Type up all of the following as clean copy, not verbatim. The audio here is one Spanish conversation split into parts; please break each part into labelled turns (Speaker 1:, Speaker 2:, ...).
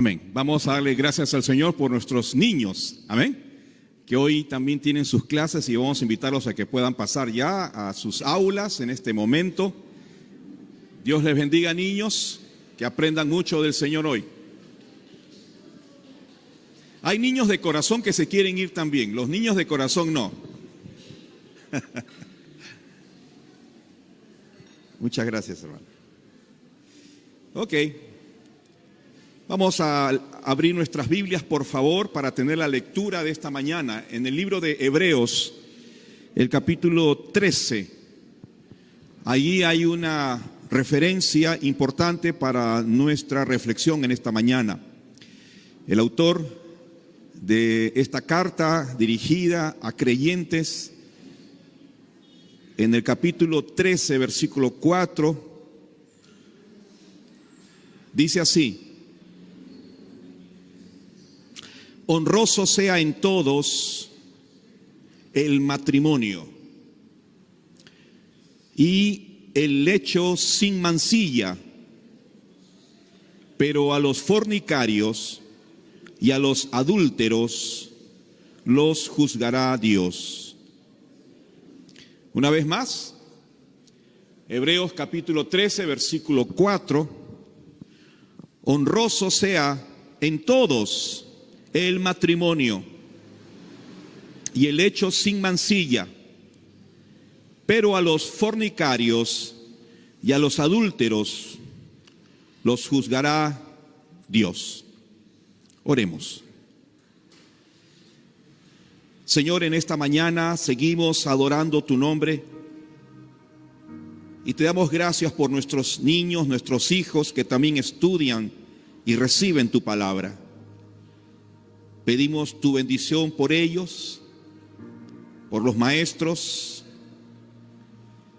Speaker 1: Amén. Vamos a darle gracias al Señor por nuestros niños. Amén. Que hoy también tienen sus clases y vamos a invitarlos a que puedan pasar ya a sus aulas en este momento. Dios les bendiga, niños, que aprendan mucho del Señor hoy. Hay niños de corazón que se quieren ir también, los niños de corazón no. Muchas gracias, hermano. Ok. Vamos a abrir nuestras Biblias, por favor, para tener la lectura de esta mañana en el libro de Hebreos, el capítulo 13. Allí hay una referencia importante para nuestra reflexión en esta mañana. El autor de esta carta dirigida a creyentes, en el capítulo 13, versículo 4, dice así: honroso sea en todos el matrimonio y el lecho sin mancilla, pero a los fornicarios y a los adúlteros los juzgará Dios. Una vez más, Hebreos capítulo 13, versículo 4, honroso sea en todos el matrimonio y el lecho sin mancilla, pero a los fornicarios y a los adúlteros los juzgará Dios. Oremos. Señor, en esta mañana seguimos adorando tu nombre y te damos gracias por nuestros niños, nuestros hijos que también estudian y reciben tu palabra. Pedimos tu bendición por ellos, por los maestros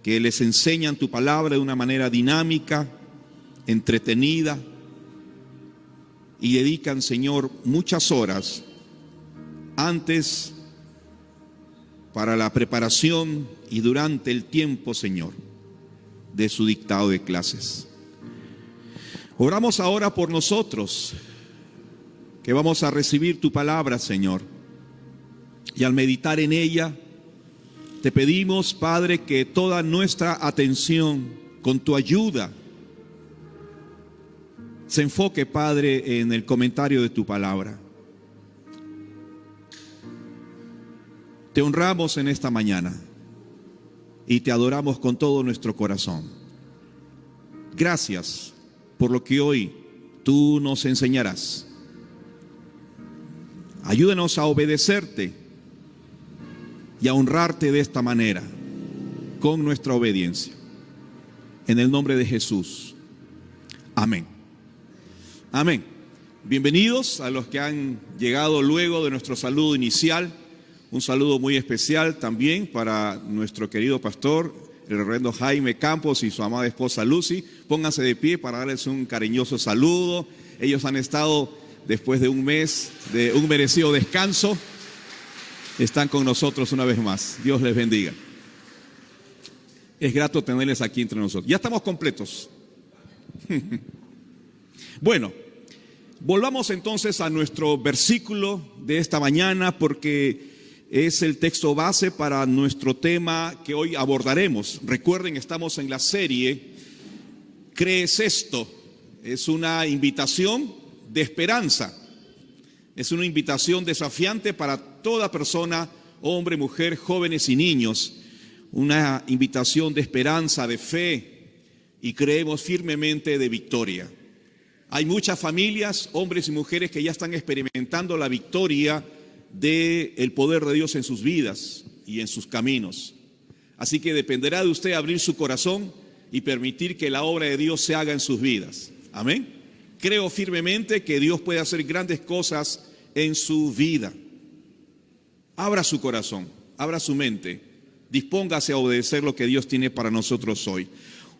Speaker 1: que les enseñan tu palabra de una manera dinámica, entretenida, y dedican, Señor, muchas horas antes para la preparación y durante el tiempo, Señor, de su dictado de clases. Oramos ahora por nosotros, que vamos a recibir tu palabra, Señor, y al meditar en ella, te pedimos, Padre, que toda nuestra atención, con tu ayuda, se enfoque, Padre, en el comentario de tu palabra. Te honramos en esta mañana y te adoramos con todo nuestro corazón. Gracias por lo que hoy tú nos enseñarás. Ayúdanos a obedecerte y a honrarte de esta manera, con nuestra obediencia. En el nombre de Jesús. Amén. Amén. Bienvenidos a los que han llegado luego de nuestro saludo inicial. Un saludo muy especial también para nuestro querido pastor, el reverendo Jaime Campos, y su amada esposa Lucy. Pónganse de pie para darles un cariñoso saludo. Ellos han estado, después de un mes de un merecido descanso, están con nosotros una vez más. Dios les bendiga. Es grato tenerles aquí entre nosotros. Ya estamos completos. Bueno, volvamos entonces a nuestro versículo de esta mañana, porque es el texto base para nuestro tema que hoy abordaremos. Recuerden, estamos en la serie ¿Crees esto? Es una invitación de esperanza. Es una invitación desafiante para toda persona, hombre, mujer, jóvenes y niños. Una invitación de esperanza, de fe, y creemos firmemente de victoria. Hay muchas familias, hombres y mujeres, que ya están experimentando la victoria del poder de Dios en sus vidas y en sus caminos. Así que dependerá de usted abrir su corazón y permitir que la obra de Dios se haga en sus vidas. Amén. Creo firmemente que Dios puede hacer grandes cosas en su vida. Abra su corazón, abra su mente, dispóngase a obedecer lo que Dios tiene para nosotros hoy.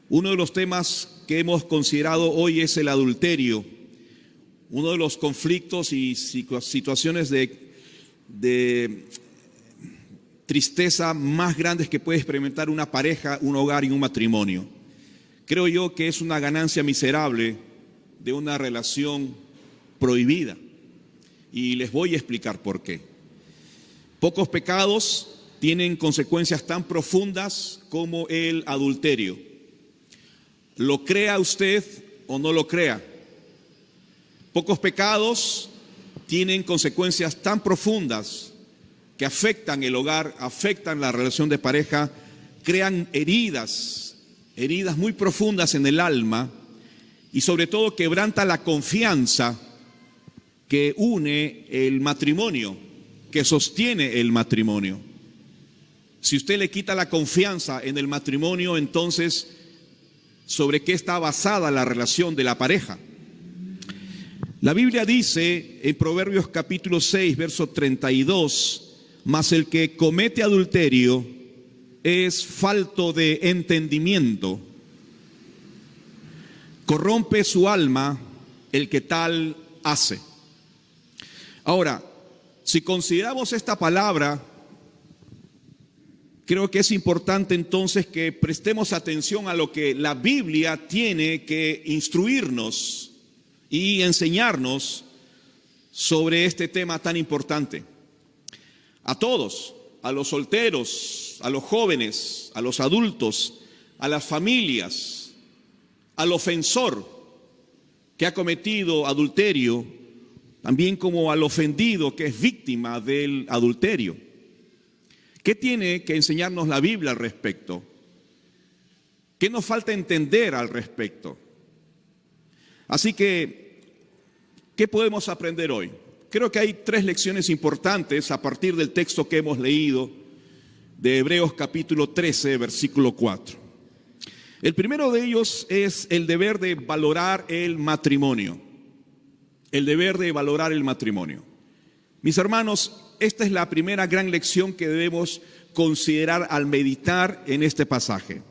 Speaker 1: Uno de los temas que hemos considerado hoy es el adulterio. Uno de los conflictos y situaciones de tristeza más grandes que puede experimentar una pareja, un hogar y un matrimonio. Creo yo que es una ganancia miserable de una relación prohibida. Y les voy a explicar por qué. Pocos pecados tienen consecuencias tan profundas como el adulterio. Lo crea usted o no lo crea. Pocos pecados tienen consecuencias tan profundas que afectan el hogar, afectan la relación de pareja, crean heridas muy profundas en el alma y sobre todo quebranta la confianza que une el matrimonio, que sostiene el matrimonio. Si usted le quita la confianza en el matrimonio, entonces, ¿sobre qué está basada la relación de la pareja? La Biblia dice en Proverbios capítulo 6, verso 32, mas el que comete adulterio es falto de entendimiento, corrompe su alma el que tal hace. Ahora, si consideramos esta palabra, creo que es importante entonces que prestemos atención a lo que la Biblia tiene que instruirnos y enseñarnos sobre este tema tan importante. A todos, a los solteros, a los jóvenes, a los adultos, a las familias, al ofensor que ha cometido adulterio, también como al ofendido que es víctima del adulterio. ¿Qué tiene que enseñarnos la Biblia al respecto? ¿Qué nos falta entender al respecto? Así que, ¿qué podemos aprender hoy? Creo que hay 3 lecciones importantes a partir del texto que hemos leído de Hebreos capítulo 13, versículo 4. El primero de ellos es el deber de valorar el matrimonio. El deber de valorar el matrimonio. Mis hermanos, esta es la primera gran lección que debemos considerar al meditar en este pasaje.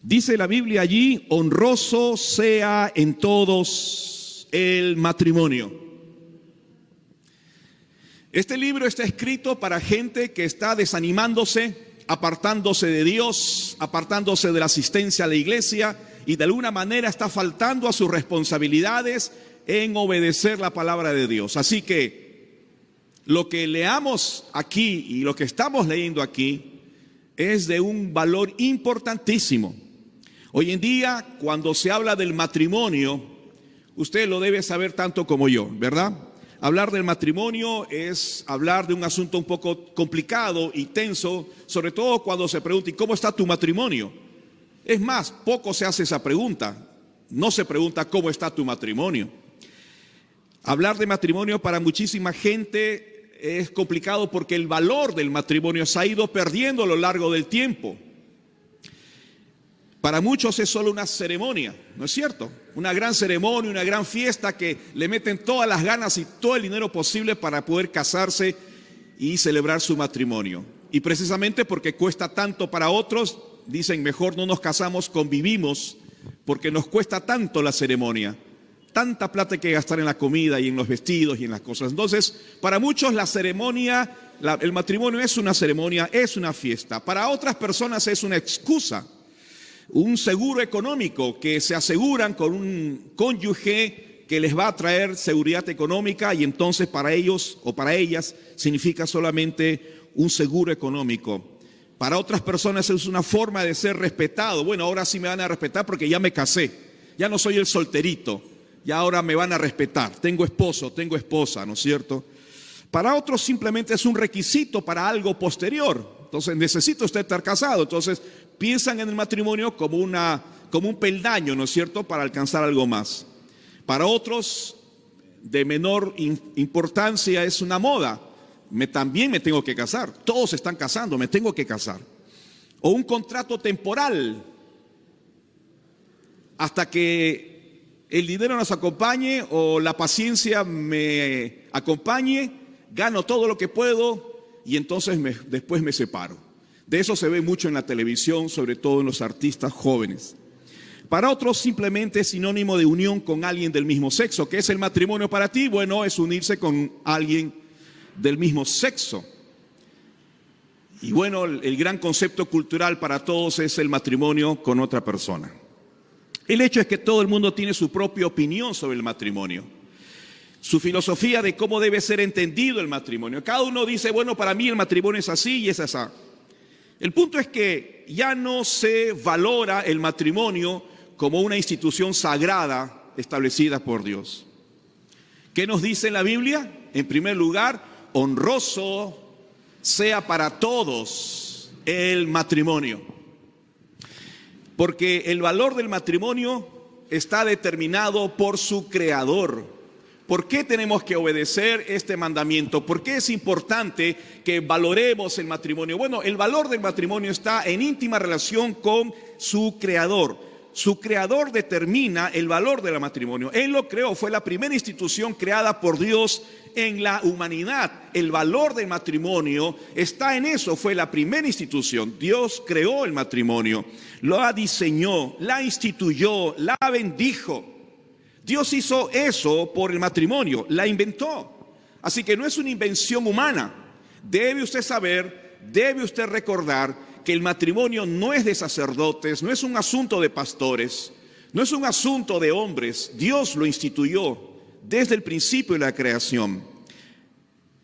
Speaker 1: Dice la Biblia allí, honroso sea en todos el matrimonio. Este libro está escrito para gente que está desanimándose, apartándose de Dios, apartándose de la asistencia a la iglesia y de alguna manera está faltando a sus responsabilidades en obedecer la palabra de Dios. Así que lo que leamos aquí y lo que estamos leyendo aquí es de un valor importantísimo. Hoy en día, cuando se habla del matrimonio, usted lo debe saber tanto como yo, ¿verdad? Hablar del matrimonio es hablar de un asunto un poco complicado y tenso, sobre todo cuando se pregunta, ¿y cómo está tu matrimonio? Es más, poco se hace esa pregunta. No se pregunta cómo está tu matrimonio. Hablar de matrimonio para muchísima gente es complicado porque el valor del matrimonio se ha ido perdiendo a lo largo del tiempo. Para muchos es solo una ceremonia, ¿no es cierto? Una gran ceremonia, una gran fiesta que le meten todas las ganas y todo el dinero posible para poder casarse y celebrar su matrimonio. Y precisamente porque cuesta tanto para otros, dicen mejor no nos casamos, convivimos, porque nos cuesta tanto la ceremonia. Tanta plata hay que gastar en la comida y en los vestidos y en las cosas. Entonces, para muchos la ceremonia, el matrimonio es una ceremonia, es una fiesta. Para otras personas es una excusa, un seguro económico que se aseguran con un cónyuge que les va a traer seguridad económica y entonces para ellos o para ellas significa solamente un seguro económico. Para otras personas es una forma de ser respetado. Bueno, ahora sí me van a respetar porque ya me casé, ya no soy el solterito. Ya ahora me van a respetar, tengo esposo, tengo esposa, ¿no es cierto? Para otros simplemente es un requisito para algo posterior. Entonces necesita usted estar casado. Entonces piensan en el matrimonio como un peldaño, ¿no es cierto?, para alcanzar algo más. Para otros de menor importancia es una moda. También me tengo que casar. Todos se están casando, me tengo que casar. O un contrato temporal hasta que el dinero nos acompañe o la paciencia me acompañe, gano todo lo que puedo y entonces después me separo. De eso se ve mucho en la televisión, sobre todo en los artistas jóvenes. Para otros simplemente es sinónimo de unión con alguien del mismo sexo. ¿Qué es el matrimonio para ti? Bueno, es unirse con alguien del mismo sexo. Y bueno, el gran concepto cultural para todos es el matrimonio con otra persona. El hecho es que todo el mundo tiene su propia opinión sobre el matrimonio. su filosofía de cómo debe ser entendido el matrimonio. Cada uno dice, bueno, para mí el matrimonio es así y es así. El punto es que ya no se valora el matrimonio como una institución sagrada establecida por Dios. ¿Qué nos dice la Biblia? En primer lugar, honroso sea para todos el matrimonio. Porque el valor del matrimonio está determinado por su creador. ¿Por qué tenemos que obedecer este mandamiento? ¿Por qué es importante que valoremos el matrimonio? Bueno, el valor del matrimonio está en íntima relación con su creador. Su creador determina el valor del matrimonio. Él lo creó, fue la primera institución creada por Dios en la humanidad. El valor del matrimonio está en eso, fue la primera institución. Dios creó el matrimonio, lo diseñó, la instituyó, la bendijo. Dios hizo eso por el matrimonio, la inventó. Así que no es una invención humana. Debe usted saber, debe usted recordar que el matrimonio no es de sacerdotes, no es un asunto de pastores, no es un asunto de hombres. Dios lo instituyó desde el principio de la creación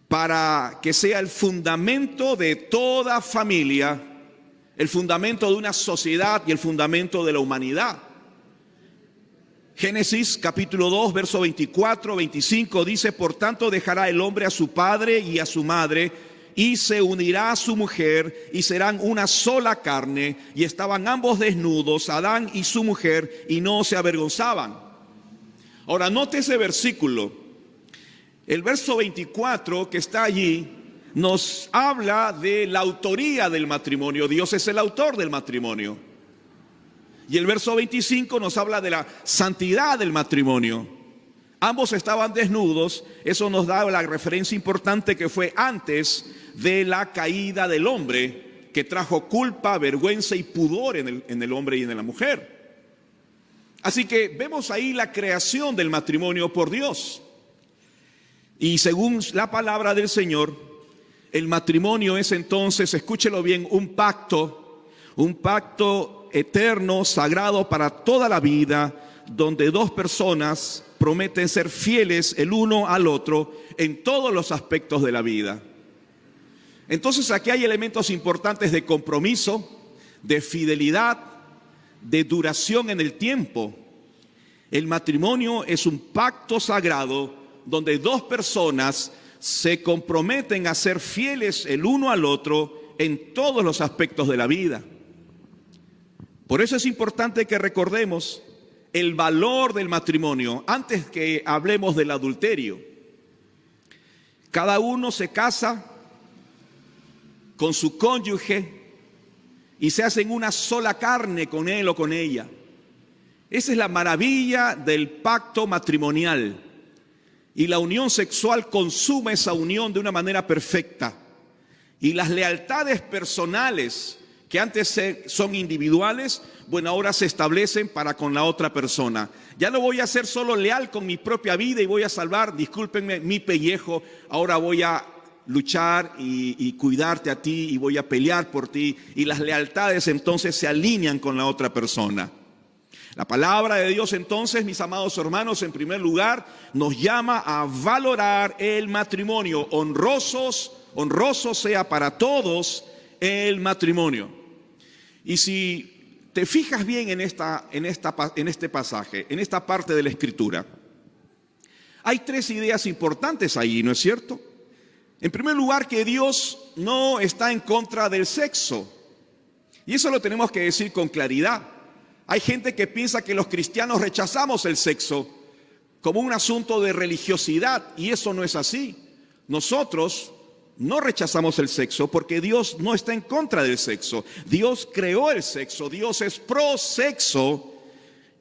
Speaker 1: para que sea el fundamento de toda familia, el fundamento de una sociedad y el fundamento de la humanidad. Génesis capítulo 2, verso 24, 25 dice, por tanto dejará el hombre a su padre y a su madre y se unirá a su mujer y serán una sola carne. Y estaban ambos desnudos, Adán y su mujer, y no se avergonzaban. Ahora note ese versículo. El verso 24 que está allí nos habla de la autoría del matrimonio. Dios es el autor del matrimonio. Y el verso 25 nos habla de la santidad del matrimonio. Ambos estaban desnudos. Eso nos da la referencia importante que fue antes de la caída del hombre, que trajo culpa, vergüenza y pudor en el hombre y en la mujer. Así que vemos ahí la creación del matrimonio por Dios. Y según la palabra del Señor, el matrimonio es entonces, escúchelo bien, un pacto eterno, sagrado para toda la vida, donde dos personas prometen ser fieles el uno al otro en todos los aspectos de la vida. Entonces aquí hay elementos importantes de compromiso, de fidelidad, de duración en el tiempo. El matrimonio es un pacto sagrado donde dos personas se comprometen a ser fieles el uno al otro en todos los aspectos de la vida. Por eso es importante que recordemos el valor del matrimonio antes que hablemos del adulterio. Cada uno se casa con su cónyuge y se hacen una sola carne con él o con ella. Esa es la maravilla del pacto matrimonial. Y la unión sexual consuma esa unión de una manera perfecta. Y las lealtades personales que antes son individuales, bueno, ahora se establecen para con la otra persona. Ya no voy a ser solo leal con mi propia vida y voy a salvar, discúlpenme, mi pellejo. Ahora voy a luchar y cuidarte a ti y voy a pelear por ti. Y las lealtades entonces se alinean con la otra persona. La palabra de Dios entonces, mis amados hermanos, en primer lugar, nos llama a valorar el matrimonio. Honroso sea para todos el matrimonio. Y si te fijas bien en este pasaje, en esta parte de la Escritura, hay tres ideas importantes ahí, ¿no es cierto? En primer lugar, que Dios no está en contra del sexo. Y eso lo tenemos que decir con claridad. Hay gente que piensa que los cristianos rechazamos el sexo como un asunto de religiosidad, y eso no es así. Nosotros no rechazamos el sexo porque Dios no está en contra del sexo. Dios creó el sexo, Dios es pro sexo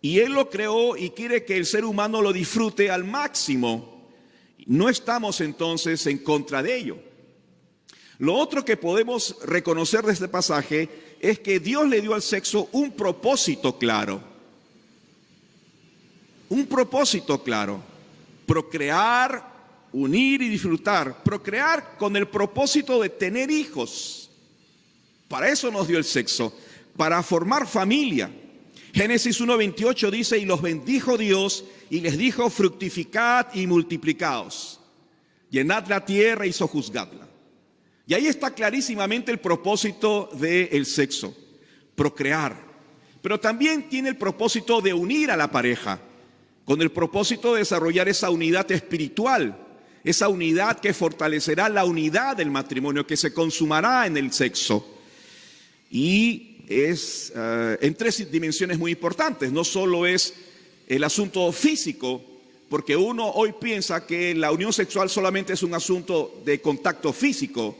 Speaker 1: y Él lo creó y quiere que el ser humano lo disfrute al máximo. No estamos entonces en contra de ello. Lo otro que podemos reconocer de este pasaje es que Dios le dio al sexo un propósito claro. Un propósito claro. Procrear, unir y disfrutar. Procrear con el propósito de tener hijos. Para eso nos dio el sexo. Para formar familia. Génesis 1:28 dice: y los bendijo Dios y les dijo: fructificad y multiplicaos, llenad la tierra y sojuzgadla. Y ahí está clarísimamente el propósito del sexo: procrear. Pero también tiene el propósito de unir a la pareja, con el propósito de desarrollar esa unidad espiritual, esa unidad que fortalecerá la unidad del matrimonio, que se consumará en el sexo. Y es en tres dimensiones muy importantes. No solo es el asunto físico, porque uno hoy piensa que la unión sexual solamente es un asunto de contacto físico,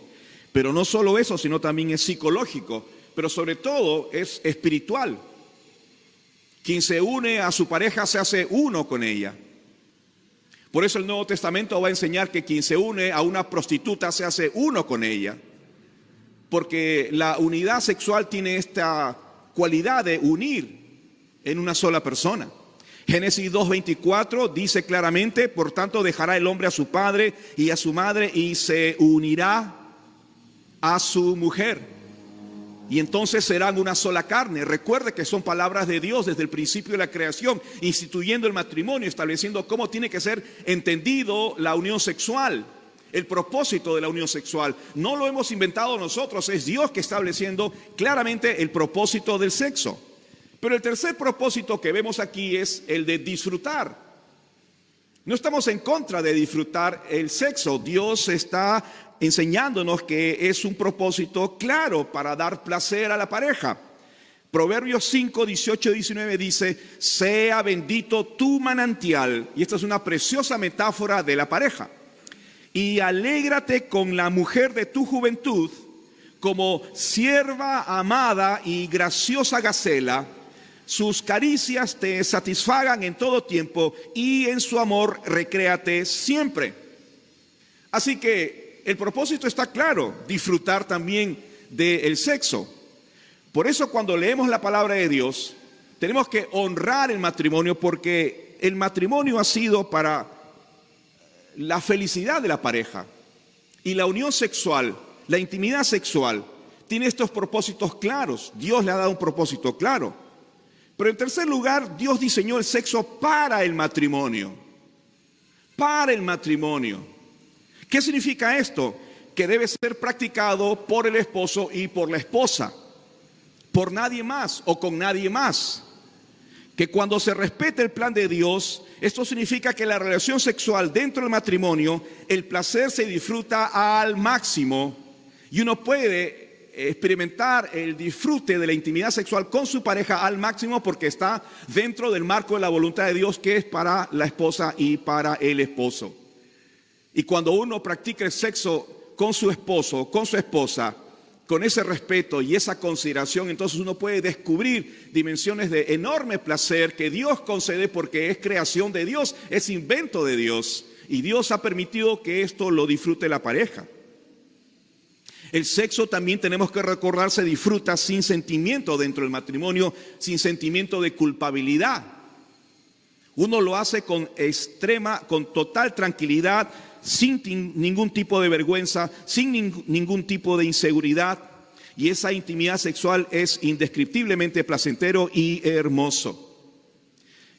Speaker 1: pero no solo eso, sino también es psicológico, pero sobre todo es espiritual. Quien se une a su pareja se hace uno con ella. Por eso el Nuevo Testamento va a enseñar que quien se une a una prostituta se hace uno con ella, porque la unidad sexual tiene esta cualidad de unir en una sola persona. Génesis 2:24 dice claramente: por tanto dejará el hombre a su padre y a su madre y se unirá a su mujer, y entonces serán una sola carne. Recuerde que son palabras de Dios desde el principio de la creación, instituyendo el matrimonio, estableciendo cómo tiene que ser entendido la unión sexual, el propósito de la unión sexual. No lo hemos inventado nosotros, es Dios que está estableciendo claramente el propósito del sexo. Pero el tercer propósito que vemos aquí es el de disfrutar. No estamos en contra de disfrutar el sexo. Dios está enseñándonos que es un propósito claro para dar placer a la pareja. Proverbios 5, 18 y 19 dice: sea bendito tu manantial. Y esta es una preciosa metáfora de la pareja. Y alégrate con la mujer de tu juventud, como sierva amada y graciosa gacela. Sus caricias te satisfagan en todo tiempo, y en su amor recréate siempre. Así que el propósito está claro: disfrutar también del sexo. Por eso cuando leemos la palabra de Dios, tenemos que honrar el matrimonio, porque el matrimonio ha sido para la felicidad de la pareja. Y la unión sexual, la intimidad sexual, tiene estos propósitos claros. Dios le ha dado un propósito claro. Pero en tercer lugar, Dios diseñó el sexo para el matrimonio. Para el matrimonio. ¿Qué significa esto? Que debe ser practicado por el esposo y por la esposa, por nadie más o con nadie más. Que cuando se respete el plan de Dios, esto significa que la relación sexual dentro del matrimonio, el placer se disfruta al máximo, y uno puede experimentar el disfrute de la intimidad sexual con su pareja al máximo, porque está dentro del marco de la voluntad de Dios, que es para la esposa y para el esposo. Y cuando uno practica el sexo con su esposo, con su esposa, con ese respeto y esa consideración, entonces uno puede descubrir dimensiones de enorme placer que Dios concede, porque es creación de Dios, es invento de Dios, y Dios ha permitido que esto lo disfrute la pareja. El sexo, también tenemos que recordar, se disfruta sin sentimiento dentro del matrimonio, sin sentimiento de culpabilidad. Uno lo hace con total tranquilidad, sin ningún tipo de vergüenza, sin ningún tipo de inseguridad. Y esa intimidad sexual es indescriptiblemente placentero y hermoso.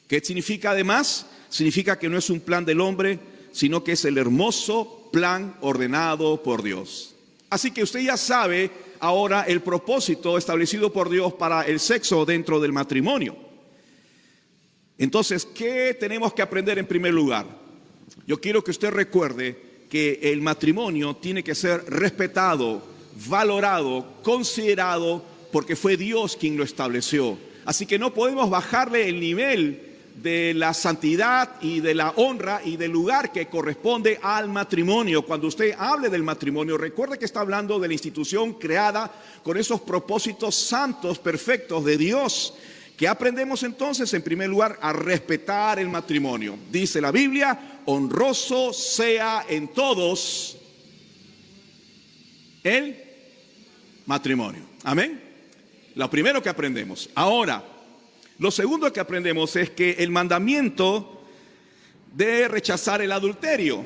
Speaker 1: ¿Qué significa además? Significa que no es un plan del hombre, sino que es el hermoso plan ordenado por Dios. Así que usted ya sabe ahora el propósito establecido por Dios para el sexo dentro del matrimonio. Entonces, ¿qué tenemos que aprender en primer lugar? Yo quiero que usted recuerde que el matrimonio tiene que ser respetado, valorado, considerado, porque fue Dios quien lo estableció. Así que no podemos bajarle el nivel de la santidad y de la honra y del lugar que corresponde al matrimonio. Cuando usted hable del matrimonio, recuerde que está hablando de la institución creada con esos propósitos santos, perfectos de Dios. ¿Qué aprendemos entonces? En primer lugar, a respetar el matrimonio. Dice la Biblia: honroso sea en todos el matrimonio. Amén. Lo primero que aprendemos. Ahora, lo segundo que aprendemos es que el mandamiento de rechazar el adulterio.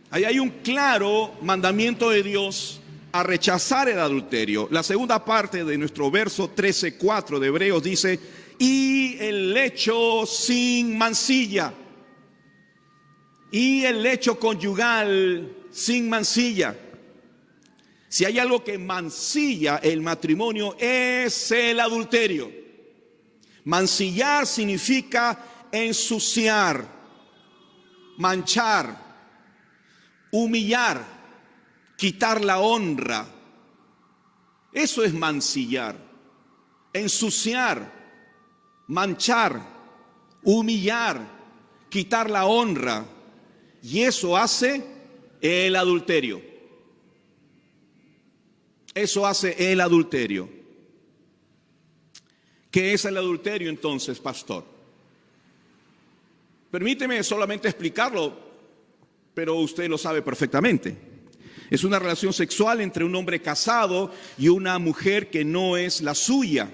Speaker 1: Ahí hay un claro mandamiento de Dios a rechazar el adulterio. La segunda parte de nuestro verso 13:4 de Hebreos dice: y el lecho sin mancilla. Y el lecho conyugal sin mancilla. Si hay algo que mancilla el matrimonio es el adulterio. Mancillar significa ensuciar, manchar, humillar, quitar la honra. Eso es mancillar, ensuciar, manchar, humillar, quitar la honra. Y eso hace el adulterio. Eso hace el adulterio. ¿Qué es el adulterio entonces, pastor? Permíteme solamente explicarlo, pero usted lo sabe perfectamente. Es una relación sexual entre un hombre casado y una mujer que no es la suya.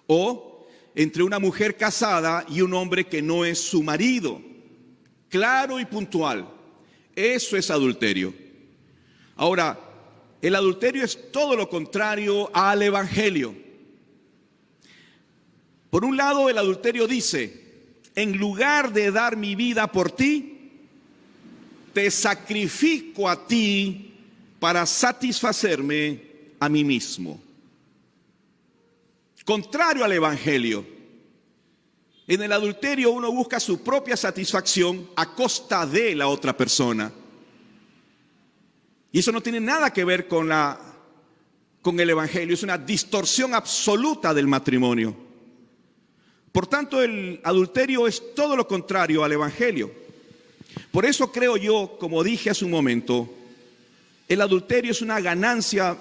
Speaker 1: O entre una mujer casada y un hombre que no es su marido. Claro y puntual. Eso es adulterio. Ahora, el adulterio es todo lo contrario al evangelio. Por un lado, el adulterio dice: en lugar de dar mi vida por ti, te sacrifico a ti para satisfacerme a mí mismo. Contrario al evangelio. En el adulterio uno busca su propia satisfacción a costa de la otra persona. Y eso no tiene nada que ver con el evangelio. Es una distorsión absoluta del matrimonio. Por tanto, el adulterio es todo lo contrario al evangelio. Por eso creo yo, como dije hace un momento, el adulterio es una ganancia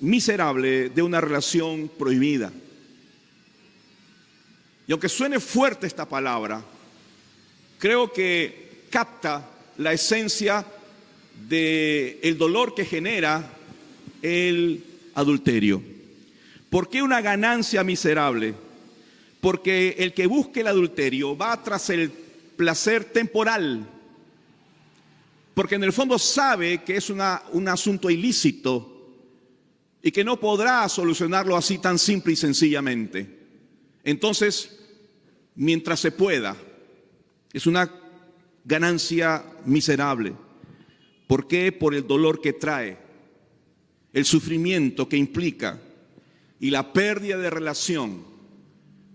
Speaker 1: miserable de una relación prohibida. Y aunque suene fuerte esta palabra, creo que capta la esencia del dolor que genera el adulterio. ¿Por qué una ganancia miserable? Porque el que busque el adulterio va tras el placer temporal, porque en el fondo sabe que es un asunto ilícito y que no podrá solucionarlo así tan simple y sencillamente. Entonces, mientras se pueda, es una ganancia miserable. ¿Por qué? Por el dolor que trae, el sufrimiento que implica y la pérdida de relación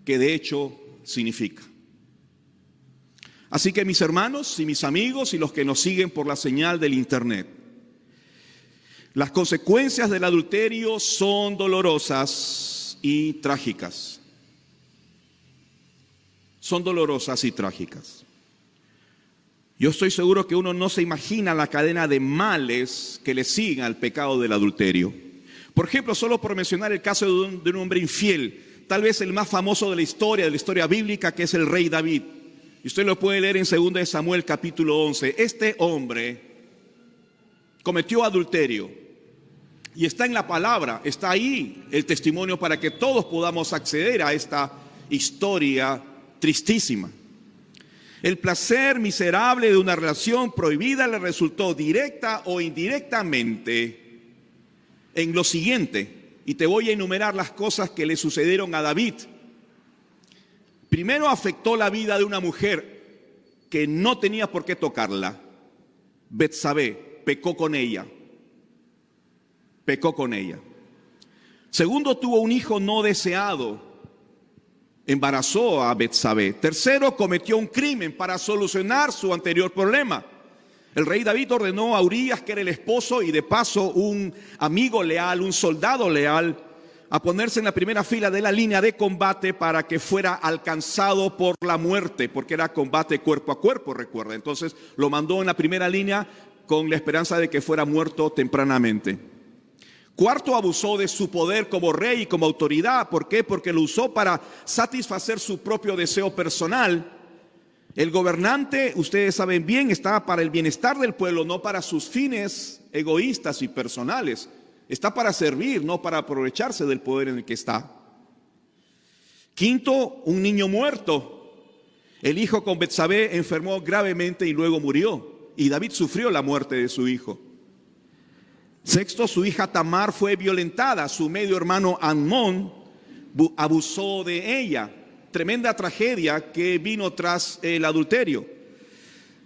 Speaker 1: que de hecho significa. Así que mis hermanos y mis amigos y los que nos siguen por la señal del internet, las consecuencias del adulterio son dolorosas y trágicas. Son dolorosas y trágicas. Yo estoy seguro que uno no se imagina la cadena de males que le siguen al pecado del adulterio. Por ejemplo, solo por mencionar el caso de un hombre infiel, tal vez el más famoso de la historia bíblica, que es el rey David. Y usted lo puede leer en 2 Samuel capítulo 11. Este hombre cometió adulterio. Y está en la palabra, está ahí el testimonio para que todos podamos acceder a esta historia tristísima. El placer miserable de una relación prohibida le resultó directa o indirectamente en lo siguiente, y te voy a enumerar las cosas que le sucedieron a David. Primero, afectó la vida de una mujer que no tenía por qué tocarla. Betsabé, pecó con ella. Segundo, tuvo un hijo no deseado. Embarazó a Betsabé. Tercero, cometió un crimen para solucionar su anterior problema. El rey David ordenó a Urías, que era el esposo y de paso un amigo leal, un soldado leal, a ponerse en la primera fila de la línea de combate para que fuera alcanzado por la muerte, porque era combate cuerpo a cuerpo, recuerda. Entonces lo mandó en la primera línea con la esperanza de que fuera muerto tempranamente. Cuarto, abusó de su poder como rey y como autoridad. ¿Por qué? Porque lo usó para satisfacer su propio deseo personal. El gobernante, ustedes saben bien, está para el bienestar del pueblo, no para sus fines egoístas y personales. Está para servir, no para aprovecharse del poder en el que está. Quinto, un niño muerto. El hijo con Betsabé enfermó gravemente y luego murió. Y David sufrió la muerte de su hijo. Sexto, su hija Tamar fue violentada. Su medio hermano Amnón abusó de ella. Tremenda tragedia que vino tras el adulterio.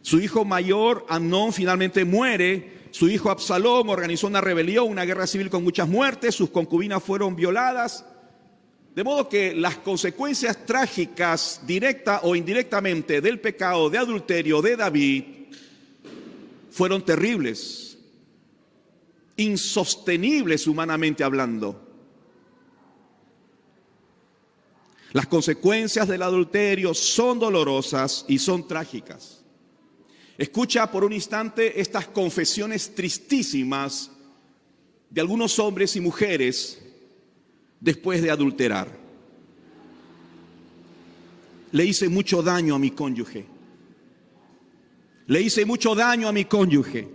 Speaker 1: Su hijo mayor, Amnón, finalmente muere. Su hijo Absalón organizó una rebelión, una guerra civil con muchas muertes. Sus concubinas fueron violadas. De modo que las consecuencias trágicas, directa o indirectamente, del pecado de adulterio de David fueron terribles, insostenibles humanamente hablando. Las consecuencias del adulterio son dolorosas y son trágicas. Escucha por un instante estas confesiones tristísimas de algunos hombres y mujeres después de adulterar. Le hice mucho daño a mi cónyuge. Le hice mucho daño a mi cónyuge.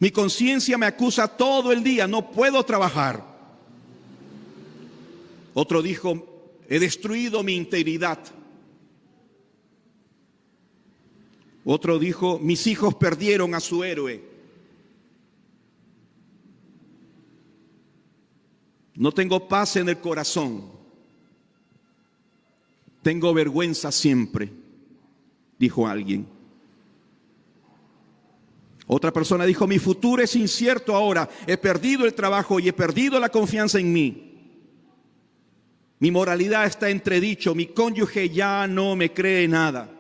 Speaker 1: Mi conciencia me acusa todo el día, no puedo trabajar. Otro dijo, he destruido mi integridad. Otro dijo, mis hijos perdieron a su héroe. No tengo paz en el corazón. Tengo vergüenza siempre, dijo alguien. Otra persona dijo, mi futuro es incierto ahora. He perdido el trabajo y he perdido la confianza en mí. Mi moralidad está entredicho. Mi cónyuge ya no me cree nada.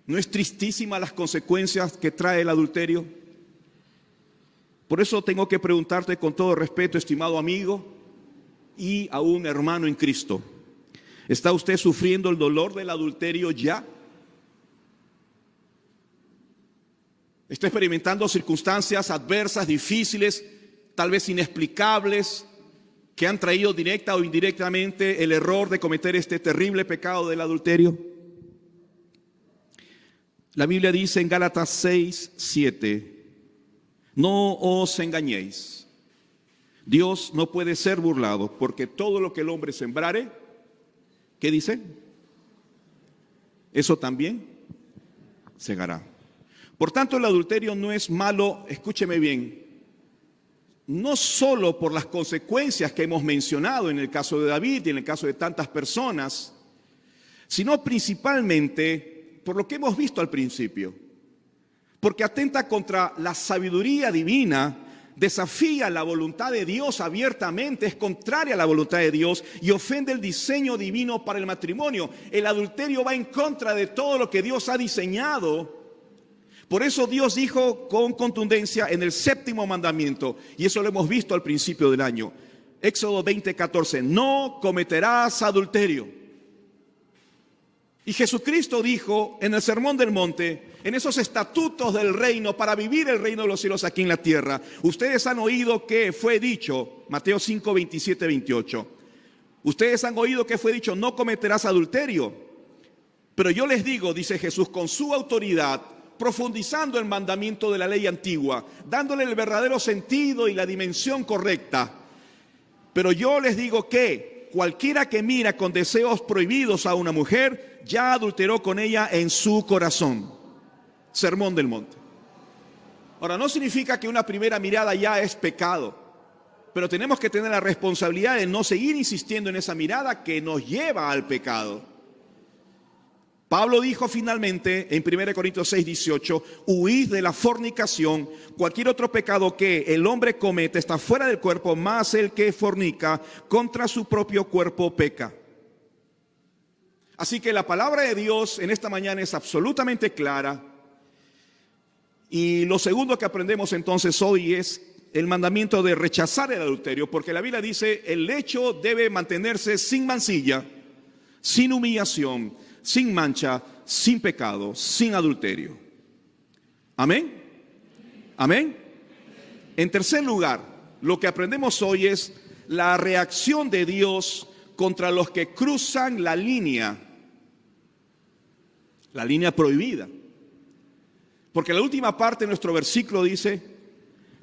Speaker 1: ¿No es tristísima las consecuencias que trae el adulterio? Por eso tengo que preguntarte con todo respeto, estimado amigo y aún hermano en Cristo. ¿Está usted sufriendo el dolor del adulterio ya? ¿Está experimentando circunstancias adversas, difíciles, tal vez inexplicables, que han traído directa o indirectamente el error de cometer este terrible pecado del adulterio? La Biblia dice en Gálatas 6:7, no os engañéis, Dios no puede ser burlado, porque todo lo que el hombre sembrare, ¿qué dice? Eso también segará. Por tanto, el adulterio no es malo, escúcheme bien, no solo por las consecuencias que hemos mencionado en el caso de David y en el caso de tantas personas, sino principalmente por lo que hemos visto al principio, porque atenta contra la sabiduría divina, desafía la voluntad de Dios abiertamente, es contraria a la voluntad de Dios y ofende el diseño divino para el matrimonio. El adulterio va en contra de todo lo que Dios ha diseñado. Por eso Dios dijo con contundencia en el 7º mandamiento, y eso lo hemos visto al principio del año, Éxodo 20:14, no cometerás adulterio. Y Jesucristo dijo en el Sermón del Monte, en esos estatutos del reino, para vivir el reino de los cielos aquí en la tierra, ustedes han oído que fue dicho, Mateo 5:27-28, ustedes han oído que fue dicho, no cometerás adulterio. Pero yo les digo, dice Jesús, con su autoridad, profundizando el mandamiento de la ley antigua, dándole el verdadero sentido y la dimensión correcta. Pero yo les digo que cualquiera que mira con deseos prohibidos a una mujer, ya adulteró con ella en su corazón. Sermón del Monte. Ahora, no significa que una primera mirada ya es pecado, pero tenemos que tener la responsabilidad de no seguir insistiendo en esa mirada que nos lleva al pecado. Pablo dijo finalmente en 1 Corintios 6:18, huid de la fornicación. Cualquier otro pecado que el hombre comete está fuera del cuerpo, más el que fornica contra su propio cuerpo peca. Así que la palabra de Dios en esta mañana es absolutamente clara. Y lo segundo que aprendemos entonces hoy es el mandamiento de rechazar el adulterio, porque la Biblia dice, el lecho debe mantenerse sin mancilla, sin humillación, sin mancha, sin pecado, sin adulterio. ¿Amén? ¿Amén? En tercer lugar, lo que aprendemos hoy es la reacción de Dios contra los que cruzan la línea prohibida. Porque la última parte de nuestro versículo dice,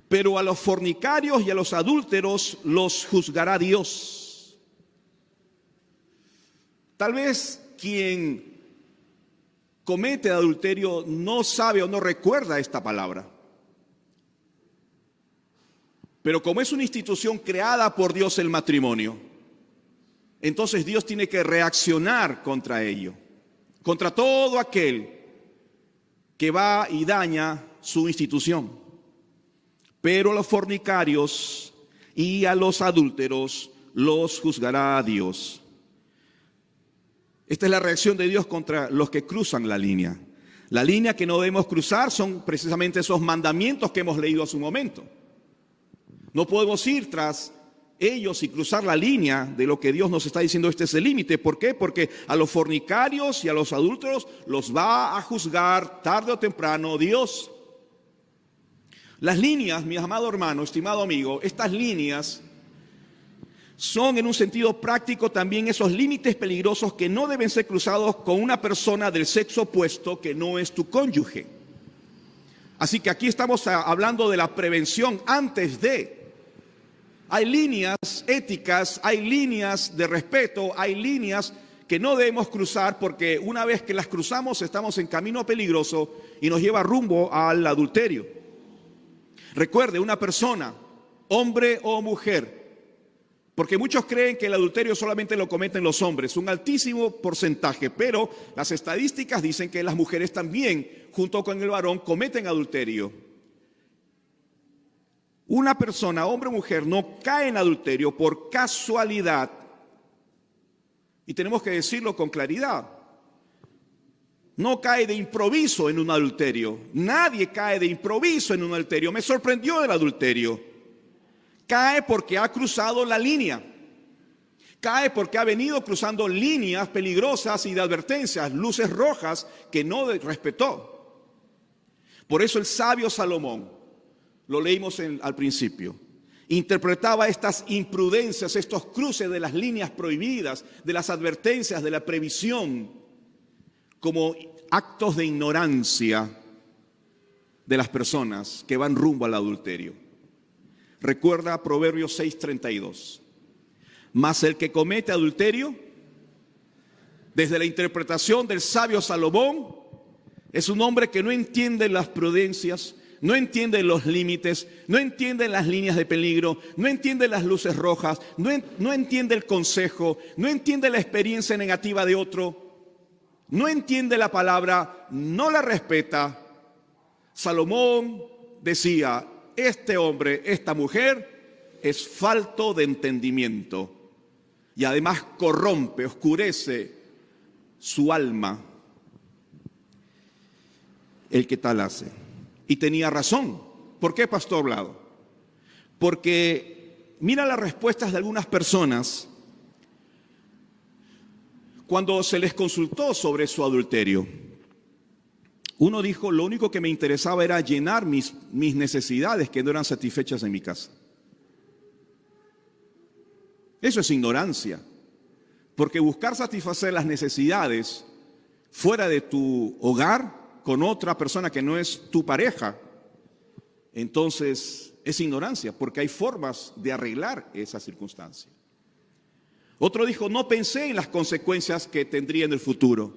Speaker 1: pero a los fornicarios y a los adúlteros los juzgará Dios. Tal vez quien comete adulterio no sabe o no recuerda esta palabra. Pero como es una institución creada por Dios el matrimonio, entonces Dios tiene que reaccionar contra ello, contra todo aquel que va y daña su institución. Pero a los fornicarios y a los adúlteros los juzgará Dios. Esta es la reacción de Dios contra los que cruzan la línea. La línea que no debemos cruzar son precisamente esos mandamientos que hemos leído hace un momento. No podemos ir tras ellos y cruzar la línea de lo que Dios nos está diciendo. Este es el límite. ¿Por qué? Porque a los fornicarios y a los adúlteros los va a juzgar tarde o temprano Dios. Las líneas, mi amado hermano, estimado amigo, estas líneas son en un sentido práctico también esos límites peligrosos que no deben ser cruzados con una persona del sexo opuesto que no es tu cónyuge. Así que aquí estamos hablando de la prevención antes de. Hay líneas éticas, hay líneas de respeto, hay líneas que no debemos cruzar porque una vez que las cruzamos estamos en camino peligroso y nos lleva rumbo al adulterio. Recuerde, una persona, hombre o mujer, porque muchos creen que el adulterio solamente lo cometen los hombres, un altísimo porcentaje, pero las estadísticas dicen que las mujeres también, junto con el varón, cometen adulterio. Una persona, hombre o mujer, no cae en adulterio por casualidad. Y tenemos que decirlo con claridad. No cae de improviso en un adulterio. Nadie cae de improviso en un adulterio. Me sorprendió del adulterio. Cae porque ha cruzado la línea. Cae porque ha venido cruzando líneas peligrosas y de advertencias, luces rojas que no respetó. Por eso el sabio Salomón, lo leímos al principio, interpretaba estas imprudencias, estos cruces de las líneas prohibidas, de las advertencias, de la previsión, como actos de ignorancia de las personas que van rumbo al adulterio. Recuerda Proverbios 6:32. Mas el que comete adulterio, desde la interpretación del sabio Salomón, es un hombre que no entiende las prudencias, no entiende los límites, no entiende las líneas de peligro, no entiende las luces rojas, no entiende el consejo, no entiende la experiencia negativa de otro, no entiende la palabra, no la respeta. Salomón decía, este hombre, esta mujer es falto de entendimiento y además corrompe, oscurece su alma el que tal hace. Y tenía razón. ¿Por qué, Pastor Blado? Porque mira las respuestas de algunas personas cuando se les consultó sobre su adulterio. Uno dijo, lo único que me interesaba era llenar mis necesidades que no eran satisfechas en mi casa. Eso es ignorancia, porque buscar satisfacer las necesidades fuera de tu hogar, con otra persona que no es tu pareja, entonces es ignorancia, porque hay formas de arreglar esa circunstancia. Otro dijo, no pensé en las consecuencias que tendría en el futuro,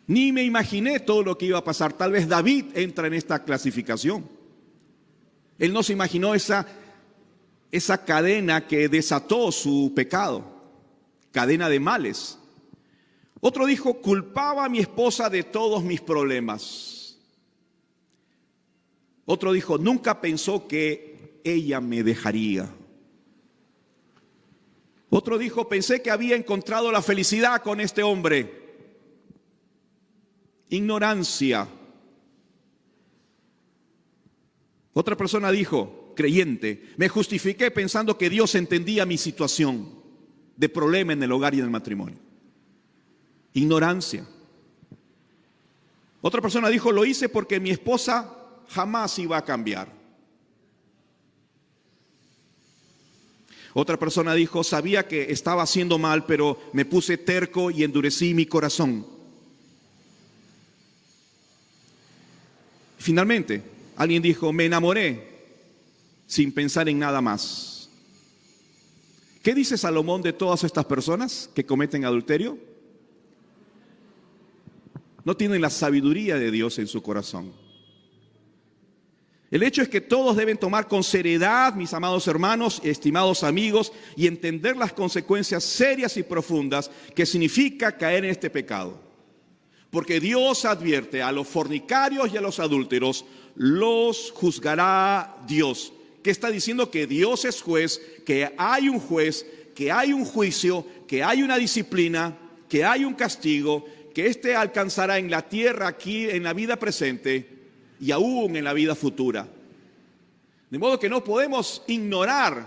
Speaker 1: ni me imaginé todo lo que iba a pasar. Tal vez David entra en esta clasificación. Él no se imaginó esa cadena que desató su pecado, cadena de males. Otro dijo, culpaba a mi esposa de todos mis problemas. Otro dijo, nunca pensó que ella me dejaría. Otro dijo, pensé que había encontrado la felicidad con este hombre. Ignorancia. Otra persona dijo, creyente, me justifiqué pensando que Dios entendía mi situación de problema en el hogar y en el matrimonio. Ignorancia. Otra persona dijo, lo hice porque mi esposa jamás iba a cambiar. Otra persona dijo, sabía que estaba haciendo mal, pero me puse terco y endurecí mi corazón. Finalmente, alguien dijo, me enamoré sin pensar en nada más. ¿Qué dice Salomón de todas estas personas que cometen adulterio? No tienen la sabiduría de Dios en su corazón. El hecho es que todos deben tomar con seriedad, mis amados hermanos, estimados amigos, y entender las consecuencias serias y profundas que significa caer en este pecado. Porque Dios advierte a los fornicarios y a los adúlteros, los juzgará Dios. ¿Qué está diciendo? Que Dios es juez, que hay un juez, que hay un juicio, que hay una disciplina, que hay un castigo, que éste alcanzará en la tierra, aquí en la vida presente y aún en la vida futura. De modo que no podemos ignorar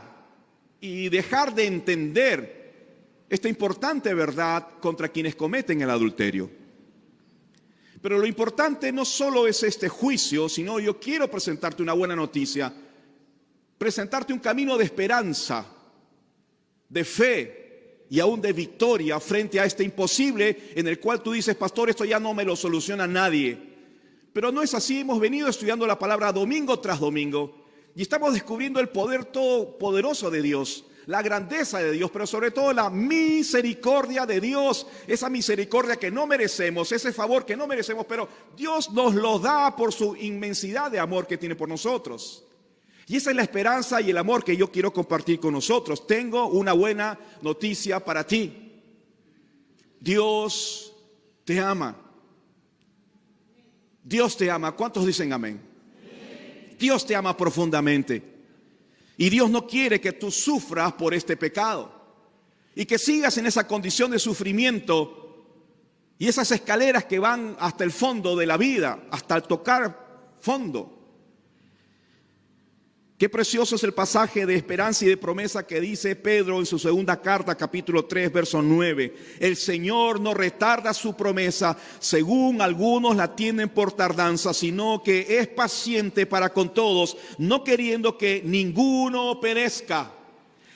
Speaker 1: y dejar de entender esta importante verdad contra quienes cometen el adulterio. Pero lo importante no solo es este juicio, sino yo quiero presentarte una buena noticia, presentarte un camino de esperanza, de fe y aún de victoria frente a este imposible en el cual tú dices, pastor, esto ya no me lo soluciona nadie. Pero no es así. Hemos venido estudiando la palabra domingo tras domingo y estamos descubriendo el poder todopoderoso de Dios, la grandeza de Dios, pero sobre todo la misericordia de Dios, esa misericordia que no merecemos, ese favor que no merecemos, pero Dios nos lo da por su inmensidad de amor que tiene por nosotros. Y esa es la esperanza y el amor que yo quiero compartir con nosotros. Tengo una buena noticia para ti. Dios te ama. Dios te ama. ¿Cuántos dicen amén? Dios te ama profundamente. Y Dios no quiere que tú sufras por este pecado y que sigas en esa condición de sufrimiento y esas escaleras que van hasta el fondo de la vida, hasta el tocar fondo. Qué precioso es el pasaje de esperanza y de promesa que dice Pedro en su segunda carta, capítulo 3, verso 9. El Señor no retarda su promesa, según algunos la tienen por tardanza, sino que es paciente para con todos, no queriendo que ninguno perezca,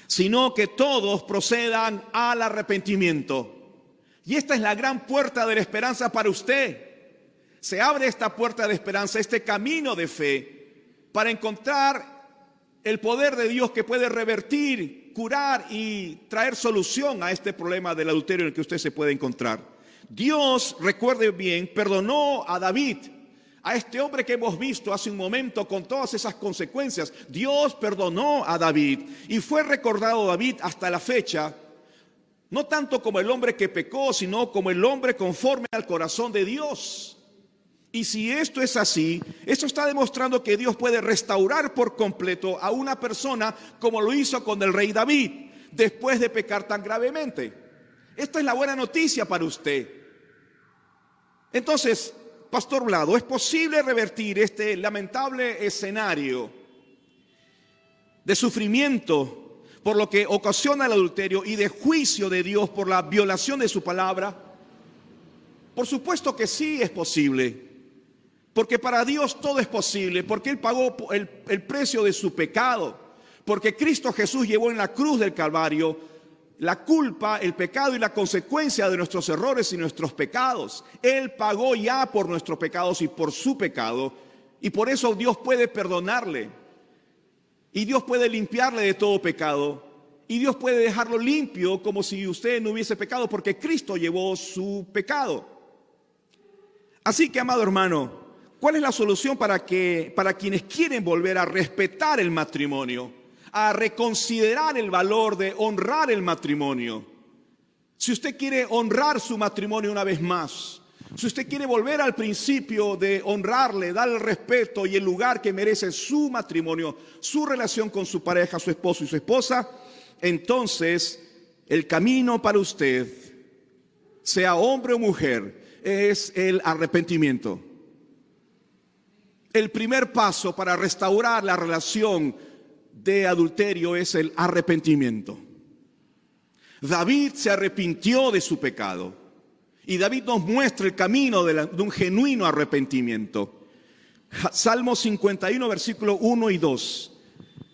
Speaker 1: sino que todos procedan al arrepentimiento. Y esta es la gran puerta de la esperanza para usted. Se abre esta puerta de esperanza, este camino de fe, para encontrar el poder de Dios que puede revertir, curar y traer solución a este problema del adulterio en el que usted se puede encontrar. Dios, recuerde bien, perdonó a David, a este hombre que hemos visto hace un momento con todas esas consecuencias. Dios perdonó a David y fue recordado David hasta la fecha, no tanto como el hombre que pecó, sino como el hombre conforme al corazón de Dios. Y si esto es así, esto está demostrando que Dios puede restaurar por completo a una persona como lo hizo con el rey David, después de pecar tan gravemente. Esta es la buena noticia para usted. Entonces, Pastor Vlado, ¿es posible revertir este lamentable escenario de sufrimiento por lo que ocasiona el adulterio y de juicio de Dios por la violación de su palabra? Por supuesto que sí es posible. Porque para Dios todo es posible, porque Él pagó el precio de su pecado, porque Cristo Jesús llevó en la cruz del Calvario la culpa, el pecado y la consecuencia de nuestros errores y nuestros pecados. Él pagó ya por nuestros pecados y por su pecado, y por eso Dios puede perdonarle, y Dios puede limpiarle de todo pecado, y Dios puede dejarlo limpio como si usted no hubiese pecado, porque Cristo llevó su pecado. Así que, amado hermano, ¿cuál es la solución para quienes quieren volver a respetar el matrimonio, a reconsiderar el valor de honrar el matrimonio? Si usted quiere honrar su matrimonio una vez más, si usted quiere volver al principio de honrarle, dar el respeto y el lugar que merece su matrimonio, su relación con su pareja, su esposo y su esposa, entonces el camino para usted, sea hombre o mujer, es el arrepentimiento. El primer paso para restaurar la relación de adulterio es el arrepentimiento. David se arrepintió de su pecado y David nos muestra el camino de un genuino arrepentimiento. Salmo 51, versículo 1 y 2.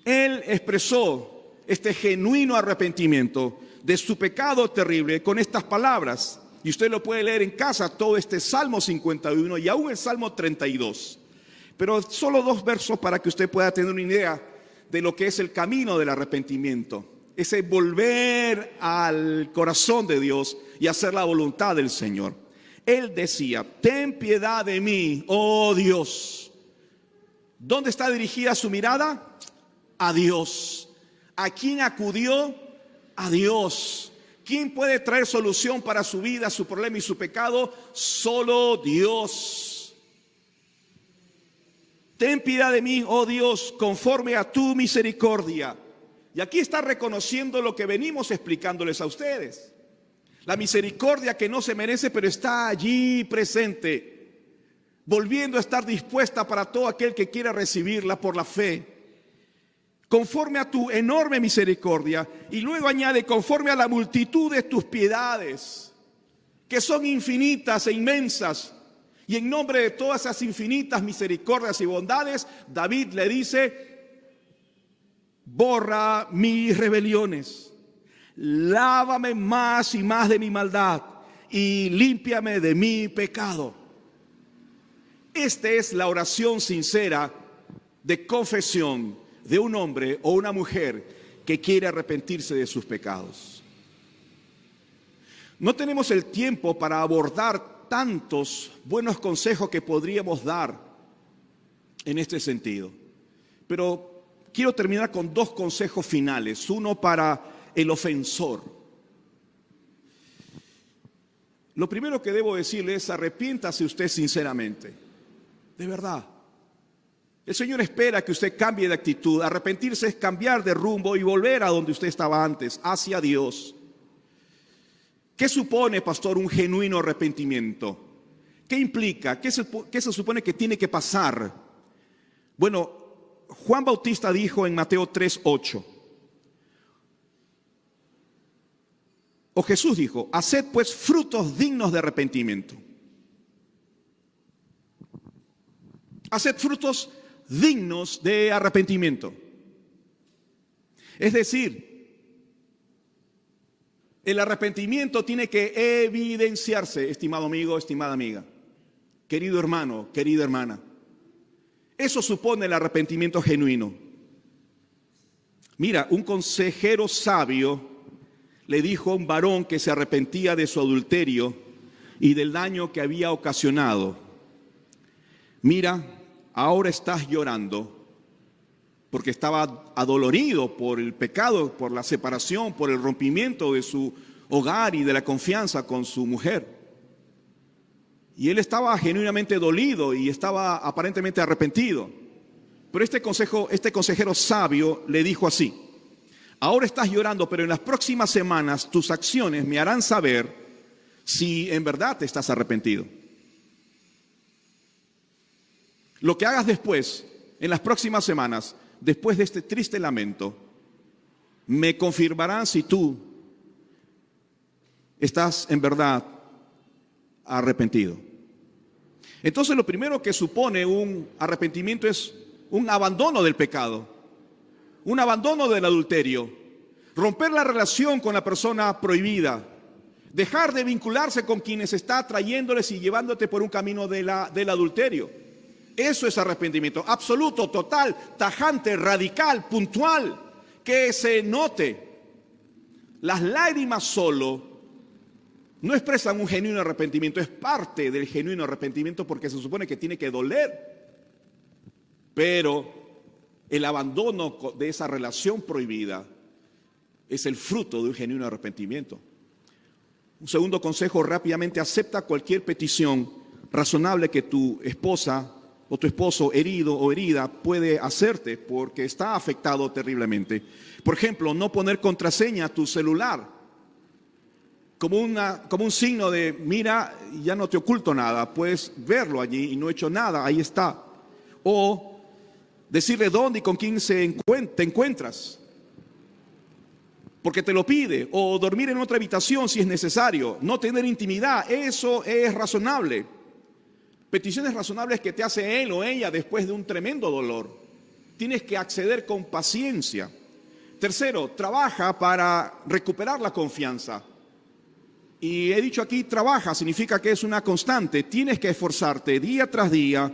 Speaker 1: Él expresó este genuino arrepentimiento de su pecado terrible con estas palabras. Y usted lo puede leer en casa, todo este Salmo 51 y aún el Salmo 32. Pero solo 2 versos para que usted pueda tener una idea de lo que es el camino del arrepentimiento. Ese volver al corazón de Dios y hacer la voluntad del Señor. Él decía, ten piedad de mí, oh Dios. ¿Dónde está dirigida su mirada? A Dios. ¿A quién acudió? A Dios. ¿Quién puede traer solución para su vida, su problema y su pecado? Solo Dios. Ten piedad de mí, oh Dios, conforme a tu misericordia. Y aquí está reconociendo lo que venimos explicándoles a ustedes. La misericordia que no se merece, pero está allí presente, volviendo a estar dispuesta para todo aquel que quiera recibirla por la fe. Conforme a tu enorme misericordia, y luego añade, conforme a la multitud de tus piedades, que son infinitas e inmensas. Y en nombre de todas esas infinitas misericordias y bondades, David le dice: borra mis rebeliones, lávame más y más de mi maldad y límpiame de mi pecado. Esta es la oración sincera de confesión de un hombre o una mujer que quiere arrepentirse de sus pecados. No tenemos el tiempo para abordar tantos buenos consejos que podríamos dar en este sentido, pero quiero terminar con dos consejos finales, uno para el ofensor. Lo primero que debo decirle es: arrepiéntase usted sinceramente, de verdad. El Señor espera que usted cambie de actitud. Arrepentirse es cambiar de rumbo y volver a donde usted estaba antes, hacia Dios. ¿Qué supone, pastor, un genuino arrepentimiento? ¿Qué implica? ¿Qué se supone que tiene que pasar? Bueno, Juan Bautista dijo en Mateo 3:8, o Jesús dijo: haced pues frutos dignos de arrepentimiento. Haced frutos dignos de arrepentimiento. Es decir, el arrepentimiento tiene que evidenciarse, estimado amigo, estimada amiga, querido hermano, querida hermana. Eso supone el arrepentimiento genuino. Mira, un consejero sabio le dijo a un varón que se arrepentía de su adulterio y del daño que había ocasionado: mira, ahora estás llorando porque estaba adolorido por el pecado, por la separación, por el rompimiento de su hogar y de la confianza con su mujer. Y él estaba genuinamente dolido y estaba aparentemente arrepentido. Pero este consejero sabio le dijo así: ahora estás llorando, pero en las próximas semanas tus acciones me harán saber si en verdad te estás arrepentido. Lo que hagas después, en las próximas semanas, después de este triste lamento, me confirmarán si tú estás en verdad arrepentido. Entonces, lo primero que supone un arrepentimiento es un abandono del pecado, un abandono del adulterio, romper la relación con la persona prohibida, dejar de vincularse con quienes está trayéndoles y llevándote por un camino del adulterio. Eso es arrepentimiento, absoluto, total, tajante, radical, puntual, que se note. Las lágrimas solo no expresan un genuino arrepentimiento, es parte del genuino arrepentimiento porque se supone que tiene que doler. Pero el abandono de esa relación prohibida es el fruto de un genuino arrepentimiento. Un segundo consejo: rápidamente acepta cualquier petición razonable que tu esposa o tu esposo herido o herida puede hacerte porque está afectado terriblemente. Por ejemplo, no poner contraseña a tu celular como un signo de: mira, ya no te oculto nada, puedes verlo allí y no he hecho nada, ahí está. O decirle dónde y con quién te encuentras porque te lo pide, o dormir en otra habitación si es necesario, no tener intimidad, eso es razonable. Peticiones razonables que te hace él o ella después de un tremendo dolor. Tienes que acceder con paciencia. Tercero, trabaja para recuperar la confianza. Y he dicho aquí trabaja, significa que es una constante. Tienes que esforzarte día tras día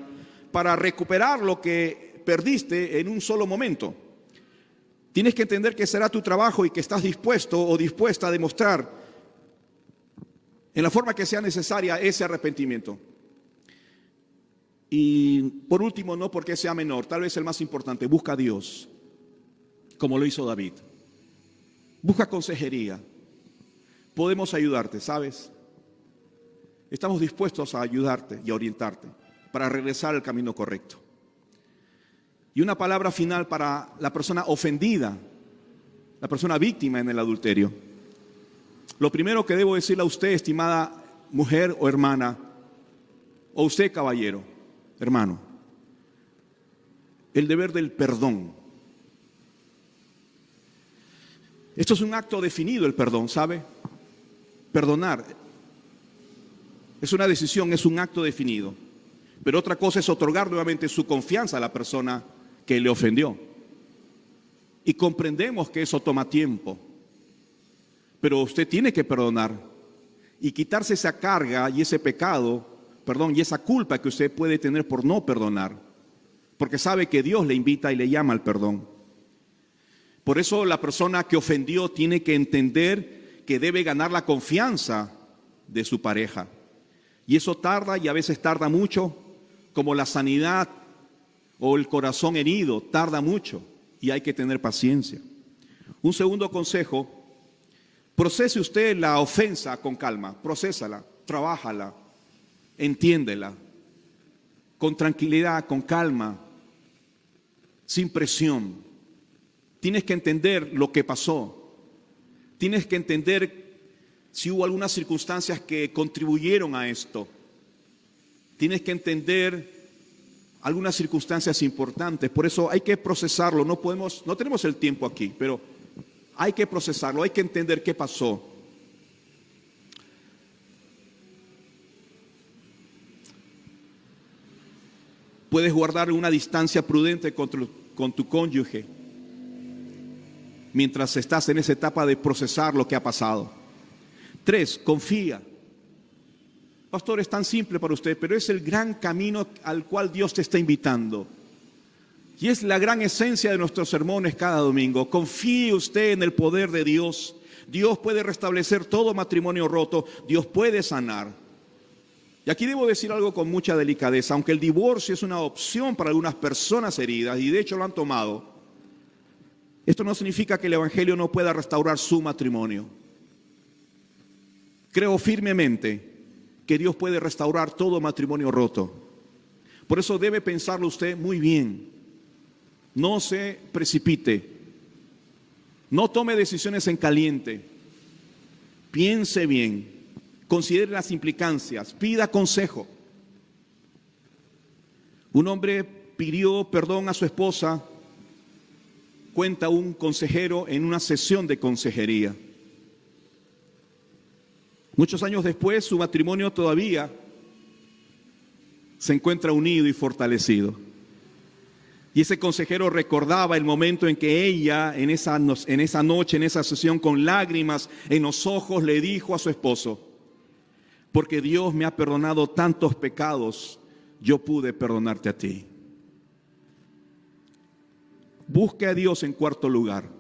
Speaker 1: para recuperar lo que perdiste en un solo momento. Tienes que entender que será tu trabajo y que estás dispuesto o dispuesta a demostrar en la forma que sea necesaria ese arrepentimiento. Y por último, no porque sea menor, tal vez el más importante, busca a Dios, como lo hizo David. Busca consejería. Podemos ayudarte, ¿sabes? Estamos dispuestos a ayudarte y a orientarte para regresar al camino correcto. Y una palabra final para la persona ofendida, la persona víctima en el adulterio. Lo primero que debo decirle a usted, estimada mujer o hermana, o usted, caballero, hermano, el deber del perdón. Esto es un acto definido, el perdón, ¿sabe? Perdonar es una decisión, es un acto definido. Pero otra cosa es otorgar nuevamente su confianza a la persona que le ofendió. Y comprendemos que eso toma tiempo. Pero usted tiene que perdonar y quitarse esa carga y ese pecado, y esa culpa que usted puede tener por no perdonar. Porque sabe que Dios le invita y le llama al perdón. Por eso la persona que ofendió tiene que entender que debe ganar la confianza de su pareja. Y eso tarda, y a veces tarda mucho, como la sanidad o el corazón herido, tarda mucho y hay que tener paciencia. Un segundo consejo: procese usted la ofensa con calma, procésala, trabájala, entiéndela, con tranquilidad, con calma, sin presión. Tienes que entender lo que pasó, tienes que entender si hubo algunas circunstancias que contribuyeron a esto. Tienes que entender algunas circunstancias importantes. Por eso hay que procesarlo. No tenemos el tiempo aquí, pero hay que procesarlo, hay que entender qué pasó. Puedes guardar una distancia prudente con tu cónyuge mientras estás en esa etapa de procesar lo que ha pasado. 3, confía. Pastor, es tan simple para usted, pero es el gran camino al cual Dios te está invitando. Y es la gran esencia de nuestros sermones cada domingo. Confíe usted en el poder de Dios. Dios puede restablecer todo matrimonio roto. Dios puede sanar. Y aquí debo decir algo con mucha delicadeza. Aunque el divorcio es una opción para algunas personas heridas, y de hecho lo han tomado, esto no significa que el Evangelio no pueda restaurar su matrimonio. Creo firmemente que Dios puede restaurar todo matrimonio roto. Por eso debe pensarlo usted muy bien. No se precipite. No tome decisiones en caliente. Piense bien. Considere las implicancias. Pida consejo. Un hombre pidió perdón a su esposa, cuenta un consejero en una sesión de consejería. Muchos años después, su matrimonio todavía se encuentra unido y fortalecido. Y ese consejero recordaba el momento en que ella, en esa noche, en esa sesión, con lágrimas en los ojos, le dijo a su esposo: porque Dios me ha perdonado tantos pecados, yo pude perdonarte a ti. Busque a Dios en cuarto lugar.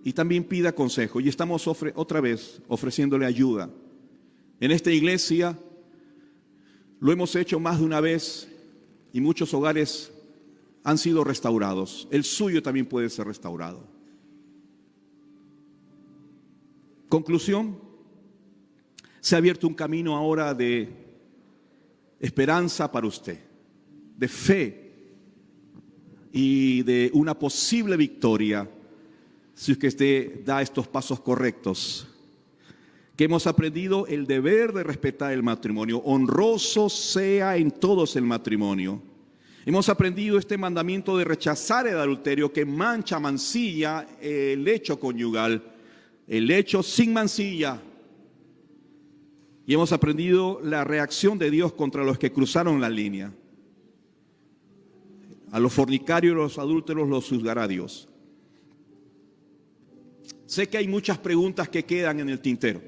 Speaker 1: Y también pida consejo. Y estamos otra vez ofreciéndole ayuda. En esta iglesia lo hemos hecho más de una vez y muchos hogares han sido restaurados. El suyo también puede ser restaurado. Conclusión: se ha abierto un camino ahora de esperanza para usted, de fe y de una posible victoria si es que usted da estos pasos correctos. Que hemos aprendido el deber de respetar el matrimonio. Honroso sea en todos el matrimonio. Hemos aprendido este mandamiento de rechazar el adulterio que mancha, mancilla el hecho conyugal, el hecho sin mancilla. Y hemos aprendido la reacción de Dios contra los que cruzaron la línea. A los fornicarios y los adúlteros los juzgará Dios. Sé que hay muchas preguntas que quedan en el tintero.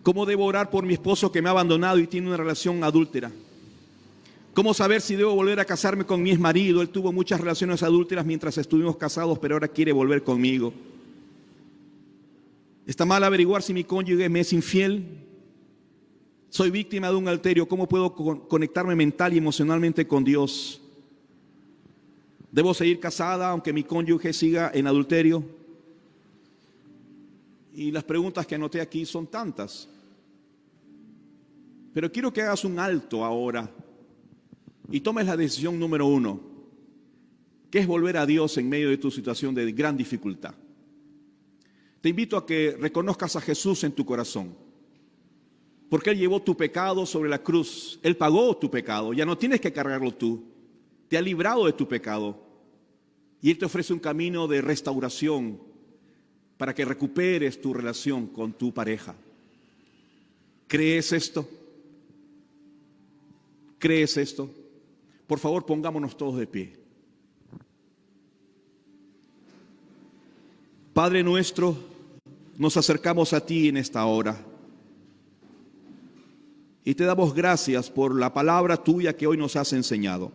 Speaker 1: ¿Cómo debo orar por mi esposo que me ha abandonado y tiene una relación adúltera? ¿Cómo saber si debo volver a casarme con mi exmarido? Él tuvo muchas relaciones adúlteras mientras estuvimos casados, pero ahora quiere volver conmigo. ¿Está mal averiguar si mi cónyuge me es infiel? Soy víctima de un adulterio. ¿Cómo puedo conectarme mental y emocionalmente con Dios? ¿Debo seguir casada aunque mi cónyuge siga en adulterio? Y las preguntas que anoté aquí son tantas. Pero quiero que hagas un alto ahora y tomes la decisión número 1, que es volver a Dios en medio de tu situación de gran dificultad. Te invito a que reconozcas a Jesús en tu corazón, porque Él llevó tu pecado sobre la cruz. Él pagó tu pecado, ya no tienes que cargarlo tú. Te ha librado de tu pecado y Él te ofrece un camino de restauración para que recuperes tu relación con tu pareja. ¿Crees esto? ¿Crees esto? Por favor, pongámonos todos de pie. Padre nuestro, nos acercamos a ti en esta hora y te damos gracias por la palabra tuya que hoy nos has enseñado.